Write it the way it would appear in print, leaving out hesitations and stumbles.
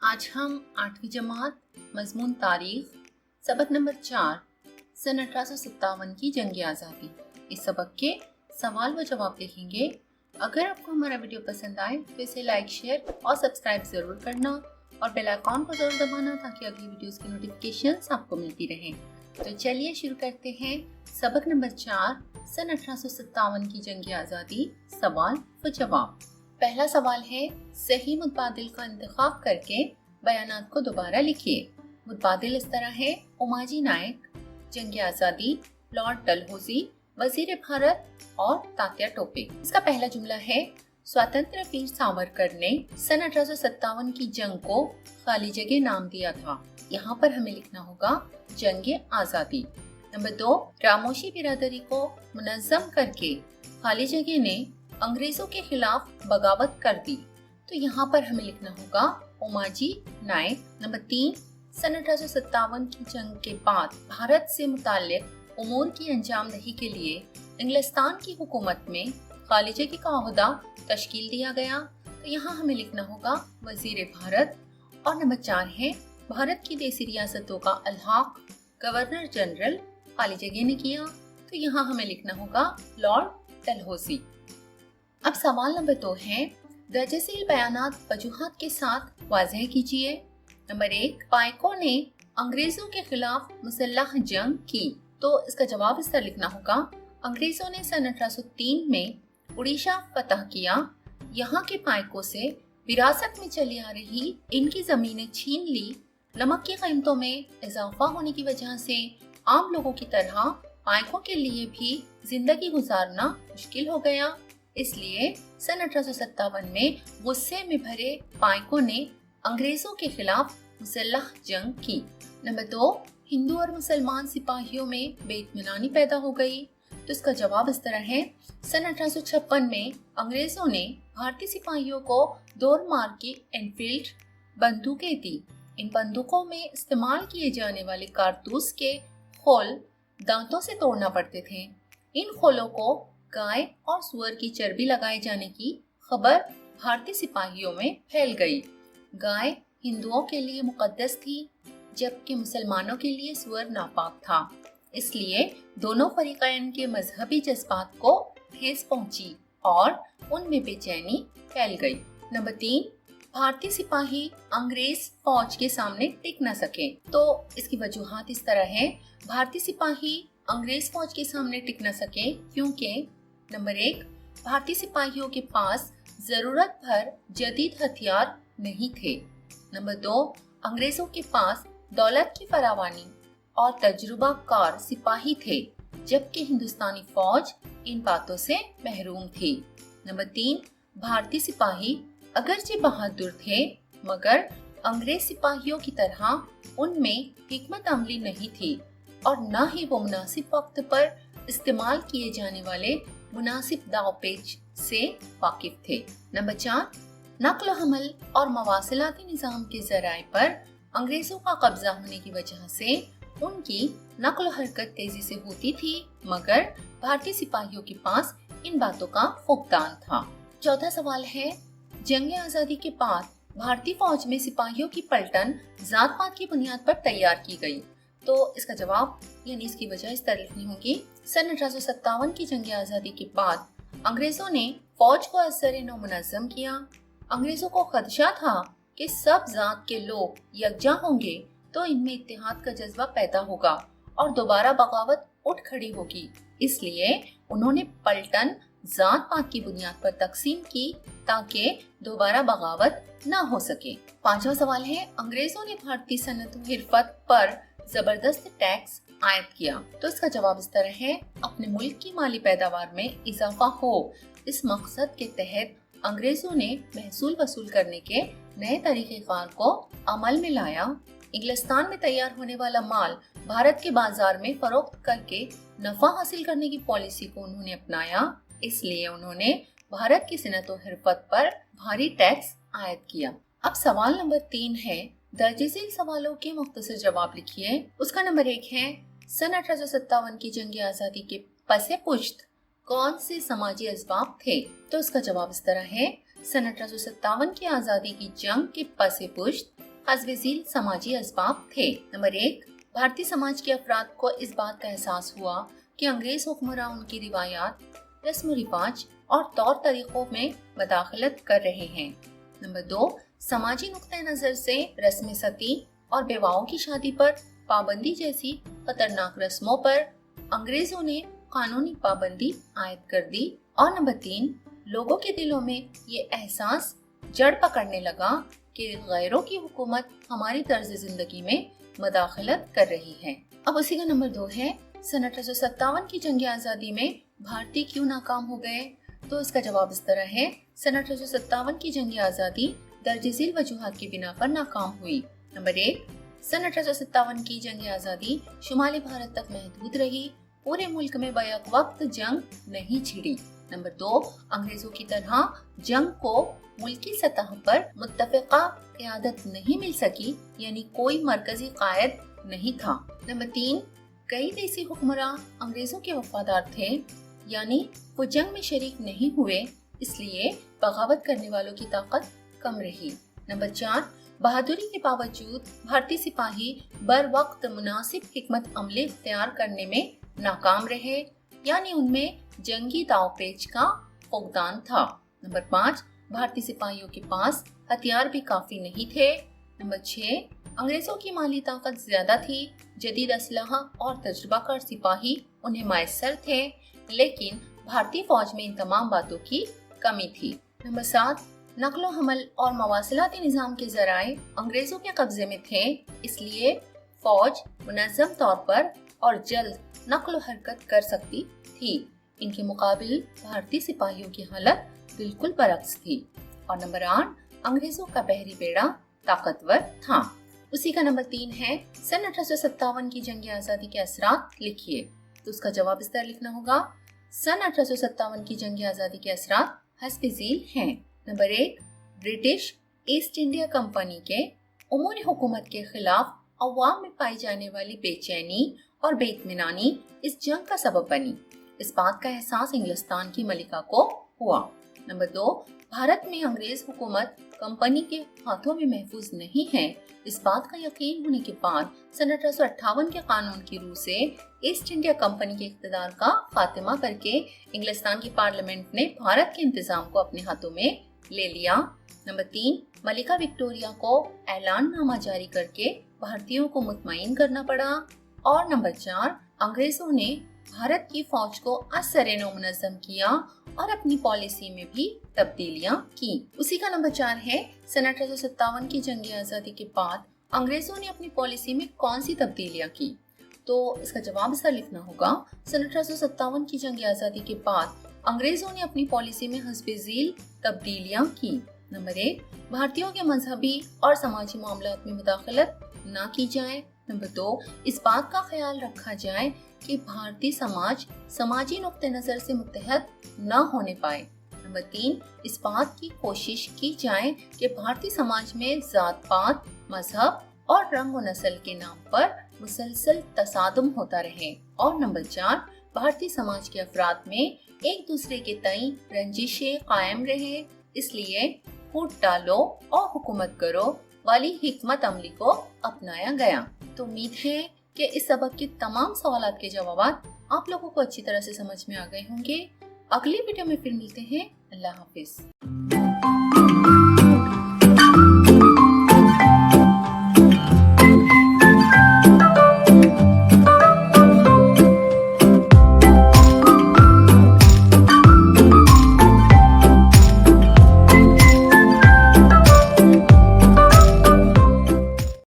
आज हम 8वीं जमात मजमून तारीख सबक नंबर 4 सन 1857 की जंग आज़ादी इस सबक के सवाल व जवाब देखेंगे। अगर आपको हमारा वीडियो पसंद आए तो इसे लाइक, शेयर और सब्सक्राइब जरूर करना और बेल आइकॉन को जरूर दबाना ताकि अगली वीडियोस की नोटिफिकेशंस आपको मिलती रहें। तो चलिए शुरू करते हैं सबक नंबर 4 सन 1857 की जंग आज़ादी सवाल व जवाब। पहला सवाल है, सही मुतबादिल का इंतखाब करके बयानात को दोबारा लिखिए। मुतबादिल इस तरह है, उमाजी नायक, जंग आज़ादी, लॉर्ड डलहौजी, वजीर भारत और तात्या टोपे। इसका पहला जुमला है, स्वतंत्र वीर सावरकर ने सन 1857 की जंग को खाली जगह नाम दिया था। यहाँ पर हमें लिखना होगा जंग आज़ादी। नंबर 2, रामोशी बिरादरी को मुनज़्ज़म करके खाली जगह ने अंग्रेजों के खिलाफ बगावत कर दी। तो यहाँ पर हमें लिखना होगा उमाजी नायक। नंबर 3, सन 1857 की जंग के बाद भारत से मुताल्लिक उमूर की अंजामदही के लिए इंग्लिस्तान की हुकूमत में खाली जगह का ओहदा तश्कील दिया गया। तो यहाँ हमें लिखना होगा वजीर भारत। और नंबर 4 है, भारत की देसी रियासतों का अल्हाक गवर्नर जनरल खाली जगह ने किया। तो यहाँ हमें लिखना होगा लॉर्ड डलहौजी। अब सवाल नंबर 2 है, दर्जसील बयानात वजूहात के साथ वाज़ेह कीजिए। नंबर 1, पाइकों ने अंग्रेजों के खिलाफ मुसल्लह जंग की। तो इसका जवाब इस तरह लिखना होगा, अंग्रेजों ने सन 1803 में उड़ीसा फतह किया। यहाँ के पाइकों से विरासत में चली आ रही इनकी जमीनें छीन ली। नमक की कीमतों में इजाफा होने की वजह से आम लोगों की तरह पाइकों के लिए भी जिंदगी गुजारना मुश्किल हो गया। इसलिए सन 1857 में गुस्से में भरे पाइकों ने अंग्रेजों के खिलाफ मुसल्लह जंग की। नंबर 2, हिंदू और मुसलमान सिपाहियों में बेइत्मीनानी पैदा हो गई। तो इसका जवाब इस तरह है, सन 1856 में अंग्रेजों ने भारतीय सिपाहियों को दौर मार की एनफील्ड बंदूकें दी। इन बंदूकों में इस्तेमाल किए जाने वाले कारतूस के खोल दांतों से तोड़ना पड़ते थे। इन खोलों को गाय और सुअर की चर्बी लगाए जाने की खबर भारतीय सिपाहियों में फैल गई। गाय हिंदुओं के लिए मुकद्दस थी जबकि मुसलमानों के लिए सुअर नापाक था। इसलिए दोनों फरीकैन के मजहबी जज्बात को ठेस पहुंची और उनमें बेचैनी फैल गई। नंबर 3, भारतीय सिपाही अंग्रेज फौज के सामने टिक न सके। तो इसकी वजूहात इस तरह है, भारतीय सिपाही अंग्रेज फौज के सामने टिक न सके क्योंकि नंबर 1, भारतीय सिपाहियों के पास जरूरत भर जदीद हथियार नहीं थे। नंबर 2, अंग्रेजों के पास दौलत की फरावानी और तजुर्बाकार सिपाही थे जबकि हिंदुस्तानी फौज इन बातों से महरूम थी। नंबर 3, भारतीय सिपाही अगरचे बहादुर थे मगर अंग्रेज सिपाहियों की तरह उनमें हिकमत अमली नहीं थी और न ही वो मुनासिब वक्त पर इस्तेमाल किए जाने वाले मुनासिब दावपेच से वाकिफ थे। नंबर 4, नक्ल हमल और मवासिलाती निज़ाम के ज़राए पर अंग्रेजों का कब्जा होने की वजह से उनकी नक्ल हरकत तेजी से होती थी मगर भारतीय सिपाहियों के पास इन बातों का फुकदान था। चौथा सवाल है, जंग आज़ादी के बाद भारतीय फौज में सिपाहियों की पलटन जात पात की बुनियाद पर तैयार की गई। तो इसका जवाब यानी इसकी वजह इस तरह लिखनी होगी, सन 1857 की जंग आज़ादी के बाद अंग्रेजों ने फौज को असर नौ मुनज़्ज़म किया। अंग्रेजों को खदशा था कि सब जात के लोग यकजा होंगे तो इनमें इत्तेहाद का जज्बा पैदा होगा और दोबारा बगावत उठ खड़ी होगी। इसलिए उन्होंने पलटन जात पात की बुनियाद पर तकसीम की ताकि दोबारा बगावत न हो सके। पांचवा सवाल है, अंग्रेजों ने भारतीय सनत व हिरफत पर जबरदस्त टैक्स आयद किया। तो इसका जवाब इस तरह है, अपने मुल्क की माली पैदावार में इजाफा हो इस मकसद के तहत अंग्रेजों ने महसूल वसूल करने के नए तरीक़ेकार को अमल में लाया। इंग्लिस्तान में तैयार होने वाला माल भारत के बाजार में फरोख्त करके नफा हासिल करने की पॉलिसी को उन्होंने अपनाया। इसलिए उन्होंने भारत की सनत व हिरफत पर भारी टैक्स आयद किया। अब सवाल नंबर 3 है, दर्जेज़ेल सवालों के मुख्तसर जवाब लिखिए। उसका नंबर 1 है, सन 1857 की जंग आज़ादी के पसे पुश्त कौन से समाजी असबाब थे? तो इसका जवाब इस तरह है, सन 1857 की आज़ादी की जंग के पसे पुश्त हस्ब ज़ील समाजी असबाब थे। नंबर 1, भारतीय समाज के अफराद को इस बात का एहसास हुआ कि अंग्रेज हुक्मरान उनकी रिवायात, रस्म रिवाज और तौर तरीकों में मदाखलत कर रहे हैं। नंबर 2, समाजी नुक्ते नजर से रस्म सती और बेवाओं की शादी पर पाबंदी जैसी खतरनाक रस्मों पर अंग्रेजों ने कानूनी पाबंदी आयद कर दी। और नंबर 3, लोगों के दिलों में ये एहसास जड़ पकड़ने लगा कि गैरों की हुकूमत हमारी तर्ज जिंदगी में मदाखलत कर रही है। अब उसी का नंबर 2 है, सन 1857 की जंग आज़ादी में भारतीय क्यों नाकाम हो गए? तो इसका जवाब इस तरह है, सन 1857 की जंग आज़ादी दर्ज झील वजूहात की बिना पर नाकाम हुई। नंबर 1, सन 1857 की जंग आज़ादी शुमाली भारत तक महदूद रही, पूरे मुल्क में बैक वक्त जंग नहीं छिड़ी। नंबर 2, अंग्रेजों की तरह जंग को मुल्की सतह पर मुत्तफ़िक़ा क़यादत नहीं मिल सकी, यानी कोई मरकजी कायद नहीं था। नंबर 3, कई देसी हुक्मरान अंग्रेजों के वफादार थे, यानी वो जंग में शरीक नहीं हुए, इसलिए बगावत करने वालों की ताकत कम रही। नंबर 4, बहादुरी के बावजूद भारतीय सिपाही बर वक्त मुनासिब हिकमत अमली इख्तियार करने में नाकाम रहे, यानी उनमें जंगी दावपेच का फुकदान था। नंबर 5, भारतीय सिपाहियों के पास हथियार भी काफी नहीं थे। नंबर 6, अंग्रेजों की माली ताकत ज्यादा थी, जदीद असलहा और तजुर्बाकार सिपाही उन्हें मैसर थे, लेकिन भारतीय फौज में इन तमाम बातों की कमी थी। नंबर 7, नकलो हमल और मवासिलाती निज़ाम के ज़राए अंग्रेजों के कब्जे में थे, इसलिए फौज मुनज़्ज़म तौर पर और जल्द नकलो हरकत कर सकती थी। इनके मुकाबिल भारतीय सिपाहियों की हालत बिल्कुल बरक्स थी। और नंबर 8, अंग्रेजों का बहरी बेड़ा ताकतवर था। उसी का नंबर 3 है, सन 1857 की जंग आज़ादी के असरात लिखिए। तो उसका जवाब इस तरह लिखना होगा, सन 1857 की जंग आज़ादी के असरात हस्ब ज़ील हैं। Number 1, British east India company के उमूरी हुकूमत के खिलाफ अवाम में पाई जाने वाली बेचैनी और बेइत्मीनानी इस जंग का सबब बनी। इस बात का एहसास इंग्लिस्तान की मलिका को हुआ। नंबर 2, भारत में अंग्रेज हुकूमत कंपनी के हाथों में महफूज नहीं है, इस बात का यकीन होने के बाद सन 1858 के कानून की रूह से ईस्ट इंडिया कंपनी के इक़्तिदार का खात्मा करके इंग्लिस्तान की पार्लियामेंट ने भारत के इंतजाम को अपने हाथों में ले लिया। नंबर 3, मलिका विक्टोरिया को ऐलाननामा जारी करके भारतीयों को मुतमईन करना पड़ा। और नंबर 4, अंग्रेजों ने भारत की फौज को असर-ए-नौ मुनज़्ज़म किया और अपनी पॉलिसी में भी तब्दीलियां की। उसी का नंबर 4 है, सन 1857 की जंग आज़ादी के बाद अंग्रेजों ने अपनी पॉलिसी में कौन सी तब्दीलियां की? तो इसका जवाब इस तरह लिखना होगा, सन 1857 की जंग आज़ादी के बाद अंग्रेजों ने अपनी पॉलिसी में हस्ब ज़ील तब्दीलियां की। नंबर 1, भारतीयों के मजहबी और समाजी मामलात में मुदाखलत न की जाए। नंबर 2, इस बात का ख्याल रखा जाए कि भारतीय समाज समाजी नुक्ते नजर से मुत्तहद न होने पाए। नंबर 3, इस बात की कोशिश की जाए कि भारतीय समाज में जात पात, मजहब और रंग व नस्ल के नाम पर मुसलसल तसादुम होता रहे। और नंबर 4, भारतीय समाज के अफराद में एक दूसरे के तई रंजिशें कायम रहे, इसलिए फूट डालो और हुकूमत करो वाली हिकमत अमली को अपनाया गया। तो उम्मीद है कि इस सबक के तमाम सवालात के जवाब आप लोगों को अच्छी तरह से समझ में आ गए होंगे। अगली वीडियो में फिर मिलते हैं। अल्लाह हाफिज।